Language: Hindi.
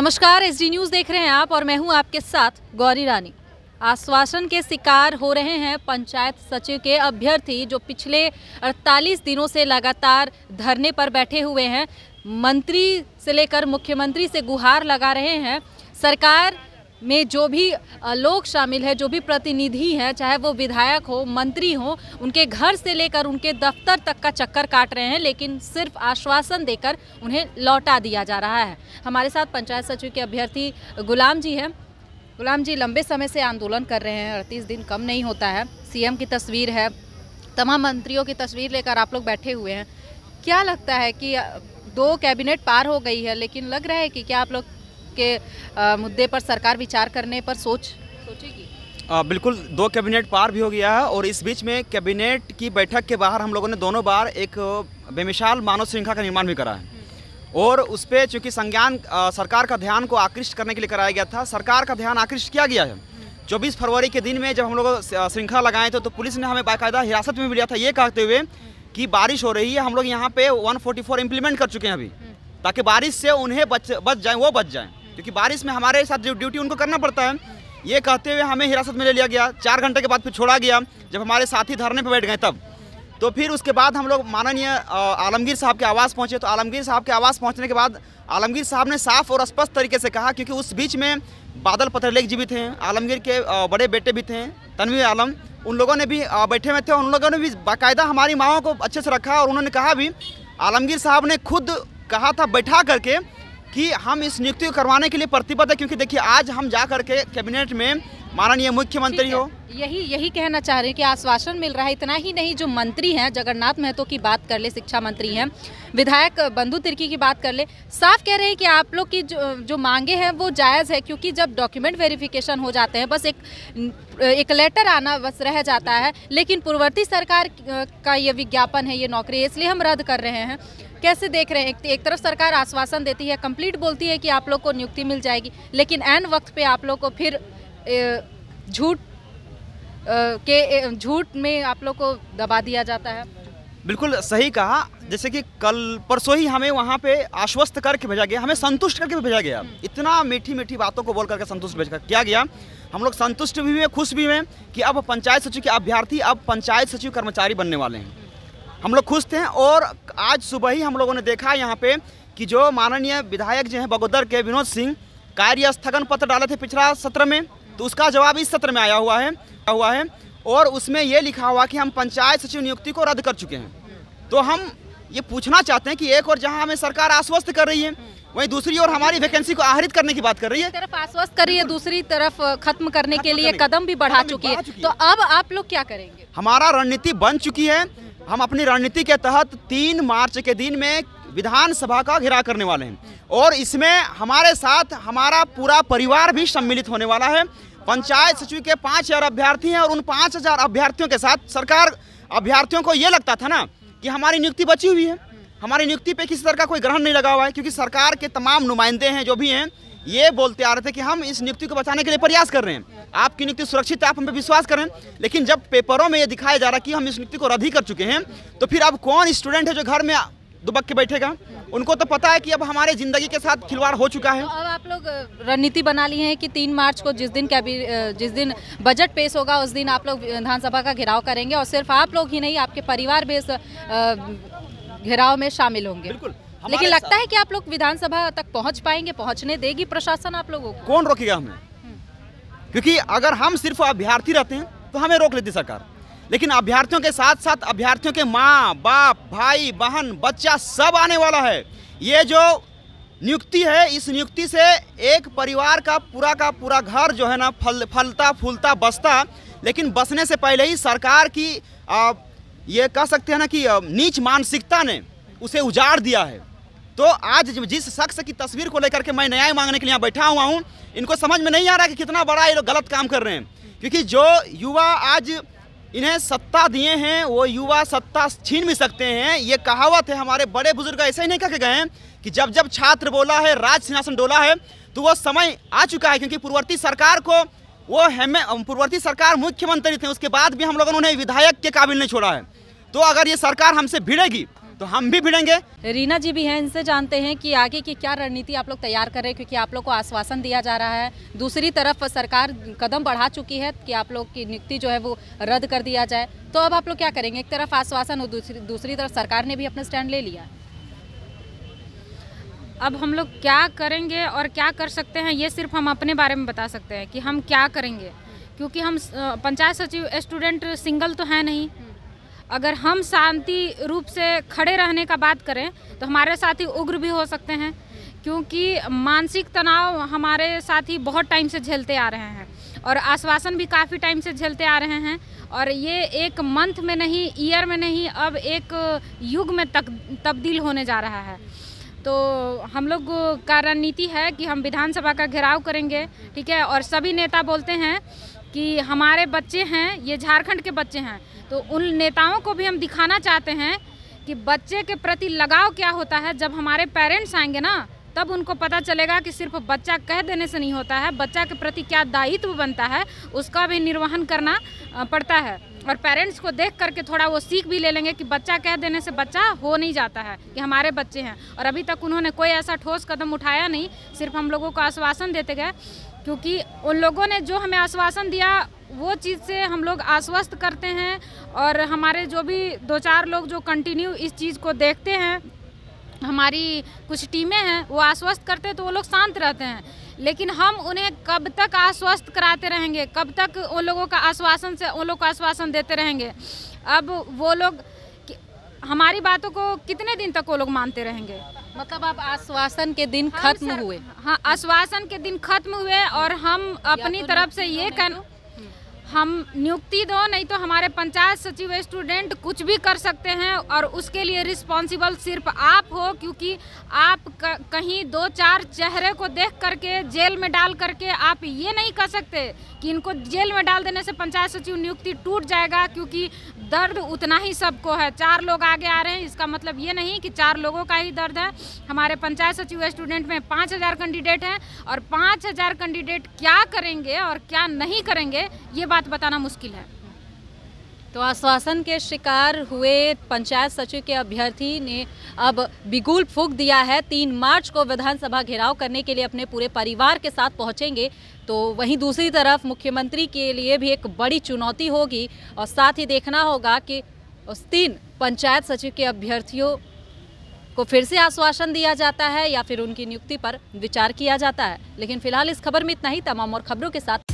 नमस्कार, एसडी न्यूज़ देख रहे हैं आप और मैं हूं आपके साथ गौरी रानी। आश्वासन के शिकार हो रहे हैं पंचायत सचिव के अभ्यर्थी जो पिछले 48 दिनों से लगातार धरने पर बैठे हुए हैं। मंत्री से लेकर मुख्यमंत्री से गुहार लगा रहे हैं। सरकार में जो भी लोग शामिल है, जो भी प्रतिनिधि हैं, चाहे वो विधायक हो, मंत्री हो, उनके घर से लेकर उनके दफ्तर तक का चक्कर काट रहे हैं, लेकिन सिर्फ आश्वासन देकर उन्हें लौटा दिया जा रहा है। हमारे साथ पंचायत सचिव के अभ्यर्थी गुलाम जी हैं। गुलाम जी, लंबे समय से आंदोलन कर रहे हैं, 38 दिन कम नहीं होता है। सीएम की तस्वीर है, तमाम मंत्रियों की तस्वीर लेकर आप लोग बैठे हुए हैं। क्या लगता है कि 2 कैबिनेट पार हो गई है, लेकिन लग रहा है कि क्या आप लोग के मुद्दे पर सरकार विचार करने पर सोचेगी? बिल्कुल, 2 कैबिनेट पार भी हो गया है और इस बीच में कैबिनेट की बैठक के बाहर हम लोगों ने दोनों बार एक बेमिसाल मानव श्रृंखला का निर्माण भी करा है और उस पर चूँकि संज्ञान सरकार का ध्यान को आकृष्ट करने के लिए कराया गया था। सरकार का ध्यान आकृष्ट किया गया है। 24 फरवरी के दिन में जब हम लोग श्रृंखला लगाए थे तो पुलिस ने हमें बाकायदा हिरासत में भी लिया था, ये कहते हुए कि बारिश हो रही है। हम लोग यहाँ पे 144 इम्प्लीमेंट कर चुके हैं अभी, ताकि बारिश से उन्हें बच जाएँ, क्योंकि बारिश में हमारे साथ ड्यूटी उनको करना पड़ता है। ये कहते हुए हमें हिरासत में ले लिया गया। 4 घंटे के बाद फिर छोड़ा गया जब हमारे साथी धरने पर बैठ गए तब। तो फिर उसके बाद हम लोग माननीय आलमगीर साहब के आवास पहुँचे। तो आलमगीर साहब के आवास पहुँचने के बाद आलमगीर साहब ने साफ और स्पष्ट तरीके से कहा, क्योंकि उस बीच में बादल पत्रलेख जी भी थे, आलमगीर के बड़े बेटे भी थे तनवीर आलम, उन लोगों ने भी बैठे हुए थे। उन लोगों ने भी बाकायदा हमारी माँओं को अच्छे से रखा और उन्होंने कहा भी, आलमगीर साहब ने खुद कहा था बैठा करके कि हम इस नियुक्ति को करवाने के लिए प्रतिबद्ध है। क्योंकि देखिए, आज हम जा करके कैबिनेट में माननीय मुख्यमंत्री हो, यही कहना चाह रहे हैं कि आश्वासन मिल रहा है। इतना ही नहीं, जो मंत्री हैं, जगन्नाथ महतो की बात कर ले, शिक्षा मंत्री हैं, विधायक बंधु तिर्की की बात कर ले, साफ कह रहे हैं कि आप लोग की जो मांगे हैं वो जायज़ है। क्योंकि जब डॉक्यूमेंट वेरिफिकेशन हो जाते हैं, बस एक लेटर आना बस रह जाता है, लेकिन पूर्ववर्ती सरकार का ये विज्ञापन है, ये नौकरी है, इसलिए हम रद्द कर रहे हैं। कैसे देख रहे हैं? एक तरफ सरकार आश्वासन देती है, कंप्लीट बोलती है कि आप लोग को नियुक्ति मिल जाएगी, लेकिन ऐन वक्त पे आप लोग को फिर झूठ में आप लोग को दबा दिया जाता है। बिल्कुल सही कहा। जैसे कि कल परसों ही हमें वहाँ पे आश्वस्त करके भेजा गया, हमें संतुष्ट करके भी भेजा गया। इतना मीठी मीठी बातों को बोल करके संतुष्ट किया गया। हम लोग संतुष्ट भी हुए, खुश भी हुए कि अब पंचायत सचिव के अभ्यर्थी अब पंचायत सचिव कर्मचारी बनने वाले हैं। हम लोग खुश थे। और आज सुबह ही हम लोगों ने देखा यहाँ पे कि जो माननीय विधायक जो हैं बगोदर के विनोद सिंह, कार्य स्थगन पत्र डाले थे पिछला सत्र में, तो उसका जवाब इस सत्र में आया हुआ है और उसमें ये लिखा हुआ कि हम पंचायत सचिव नियुक्ति को रद्द कर चुके हैं। तो हम ये पूछना चाहते हैं कि एक और जहां हमें सरकार आश्वस्त कर रही है, वहीं दूसरी ओर हमारी वैकेंसी को आहरित करने की बात कर रही है। एक तरफ आश्वस्त कर रही है, दूसरी तरफ खत्म करने के लिए कदम भी बढ़ा चुकी है। तो अब आप लोग क्या करेंगे? हमारा रणनीति बन चुकी है। हम अपनी रणनीति के तहत 3 मार्च के दिन में विधानसभा का घेराव करने वाले हैं और इसमें हमारे साथ हमारा पूरा परिवार भी सम्मिलित होने वाला है। पंचायत सचिव के 5000 अभ्यर्थी हैं और उन 5000 अभ्यर्थियों के साथ सरकार, अभ्यर्थियों को ये लगता था ना कि हमारी नियुक्ति बची हुई है, हमारी नियुक्ति पे किसी तरह का कोई ग्रहण नहीं लगा हुआ है, क्योंकि सरकार के तमाम नुमाइंदे हैं जो भी हैं, ये बोलते आ रहे थे कि हम इस नियुक्ति को बचाने के लिए प्रयास कर रहे हैं, आपकी नियुक्ति सुरक्षित है, आप हम पे विश्वास करें। लेकिन जब पेपरों में ये दिखाया जा रहा है कि हम इस नियुक्ति को रद्द ही कर चुके हैं, तो फिर अब कौन स्टूडेंट है जो घर में दुबक के बैठेगा? उनको तो पता है कि अब हमारे जिंदगी के साथ खिलवाड़ हो चुका है। तो अब आप लोग रणनीति बना ली है कि 3 मार्च को जिस दिन बजट पेश होगा उस दिन आप लोग विधानसभा का घेराव करेंगे और सिर्फ आप लोग ही नहीं, आपके परिवार भी इस घेराव में शामिल होंगे। बिल्कुल। लेकिन लगता है कि आप लोग विधानसभा तक पहुंच पाएंगे? पहुंचने देगी प्रशासन आप लोगों को? कौन रोकेगा हमें? क्योंकि अगर हम सिर्फ अभ्यर्थी रहते हैं तो हमें रोक लेती सरकार, लेकिन अभ्यर्थियों के साथ साथ अभ्यर्थियों के माँ बाप, भाई बहन, बच्चा सब आने वाला है। ये जो नियुक्ति है, इस नियुक्ति से एक परिवार का पूरा घर जो है ना फलता फूलता बसता, लेकिन बसने से पहले ही सरकार की ये कह सकते हैं ना कि नीच मानसिकता ने उसे उजाड़ दिया है। तो आज जिस शख्स की तस्वीर को लेकर के मैं न्याय मांगने के लिए यहाँ बैठा हुआ हूँ, इनको समझ में नहीं आ रहा कि कितना बड़ा ये लोग गलत काम कर रहे हैं। क्योंकि जो युवा आज इन्हें सत्ता दिए हैं, वो युवा सत्ता छीन भी सकते हैं। ये कहावत है, हमारे बड़े बुजुर्ग ऐसे ही नहीं कह के गए हैं कि जब जब छात्र बोला है राज सिंहासन डोला है। तो वो समय आ चुका है, क्योंकि पूर्ववर्ती सरकार को पूर्ववर्ती सरकार मुख्यमंत्री थे, उसके बाद भी हम लोगों ने उन्हें विधायक के काबिल नहीं छोड़ा है। तो अगर ये सरकार हमसे भिड़ेगी तो हम भी भिड़ेंगे। रीना जी भी हैं, इनसे जानते हैं कि आगे की क्या रणनीति आप लोग तैयार कर रहे हैं, क्योंकि आप लोग को आश्वासन दिया जा रहा है, दूसरी तरफ सरकार कदम बढ़ा चुकी है कि आप लोग की नियुक्ति जो है वो रद्द कर दिया जाए, तो अब आप लोग क्या करेंगे? एक तरफ आश्वासन और दूसरी तरफ सरकार ने भी अपना स्टैंड ले लिया। अब हम लोग क्या करेंगे और क्या कर सकते हैं, ये सिर्फ हम अपने बारे में बता सकते हैं कि हम क्या करेंगे, क्योंकि हम पंचायत सचिव स्टूडेंट सिंगल तो है नहीं। अगर हम शांति रूप से खड़े रहने का बात करें तो हमारे साथी उग्र भी हो सकते हैं, क्योंकि मानसिक तनाव हमारे साथी बहुत टाइम से झेलते आ रहे हैं और आश्वासन भी काफ़ी टाइम से झेलते आ रहे हैं। और ये एक मंथ में नहीं, ईयर में नहीं, अब एक युग में तब्दील होने जा रहा है। तो हम लोग का रणनीति है कि हम विधानसभा का घेराव करेंगे, ठीक है। और सभी नेता बोलते हैं कि हमारे बच्चे हैं, ये झारखंड के बच्चे हैं, तो उन नेताओं को भी हम दिखाना चाहते हैं कि बच्चे के प्रति लगाव क्या होता है। जब हमारे पेरेंट्स आएंगे ना, तब उनको पता चलेगा कि सिर्फ बच्चा कह देने से नहीं होता है, बच्चा के प्रति क्या दायित्व बनता है उसका भी निर्वहन करना पड़ता है। और पेरेंट्स को देख करके थोड़ा वो सीख भी ले लेंगे कि बच्चा कह देने से बच्चा हो नहीं जाता है, कि हमारे बच्चे हैं। और अभी तक उन्होंने कोई ऐसा ठोस कदम उठाया नहीं, सिर्फ हम लोगों को आश्वासन देते गए, क्योंकि उन लोगों ने जो हमें आश्वासन दिया वो चीज़ से हम लोग आश्वस्त करते हैं। और हमारे जो भी 2-4 लोग जो कंटिन्यू इस चीज़ को देखते हैं, हमारी कुछ टीमें हैं, वो आश्वस्त करते हैं तो वो लोग शांत रहते हैं। लेकिन हम उन्हें कब तक आश्वस्त कराते रहेंगे, कब तक उन लोगों का आश्वासन से उन लोग को आश्वासन देते रहेंगे? अब वो लोग हमारी बातों को कितने दिन तक वो लोग मानते रहेंगे? मतलब अब आश्वासन के दिन खत्म हुए। हाँ, आश्वासन के दिन खत्म हुए और हम अपनी तरफ से ये हम नियुक्ति दो, नहीं तो हमारे पंचायत सचिव स्टूडेंट कुछ भी कर सकते हैं और उसके लिए रिस्पॉन्सिबल सिर्फ आप हो, क्योंकि आप कहीं 2-4 चेहरे को देख करके जेल में डाल करके आप ये नहीं कर सकते कि इनको जेल में डाल देने से पंचायत सचिव नियुक्ति टूट जाएगा, क्योंकि दर्द उतना ही सबको है। 4 लोग आगे आ रहे हैं, इसका मतलब ये नहीं कि 4 लोगों का ही दर्द है। हमारे पंचायत सचिव स्टूडेंट में 5000 कैंडिडेट हैं और 5000 कैंडिडेट क्या करेंगे और क्या नहीं करेंगे ये बात बताना मुश्किल है। तो आश्वासन के शिकार हुए पंचायत सचिव के अभ्यर्थी ने अब बिगुल फूंक दिया है। 3 मार्च को विधानसभा घेराव करने के लिए अपने पूरे परिवार के साथ पहुंचेंगे। तो वहीं दूसरी तरफ मुख्यमंत्री के लिए भी एक बड़ी चुनौती होगी और साथ ही देखना होगा कि उस 3 पंचायत सचिव के अभ्यर्थियों को फिर से आश्वासन दिया जाता है या फिर उनकी नियुक्ति पर विचार किया जाता है। लेकिन फिलहाल इस खबर में इतना ही। तमाम और खबरों के साथ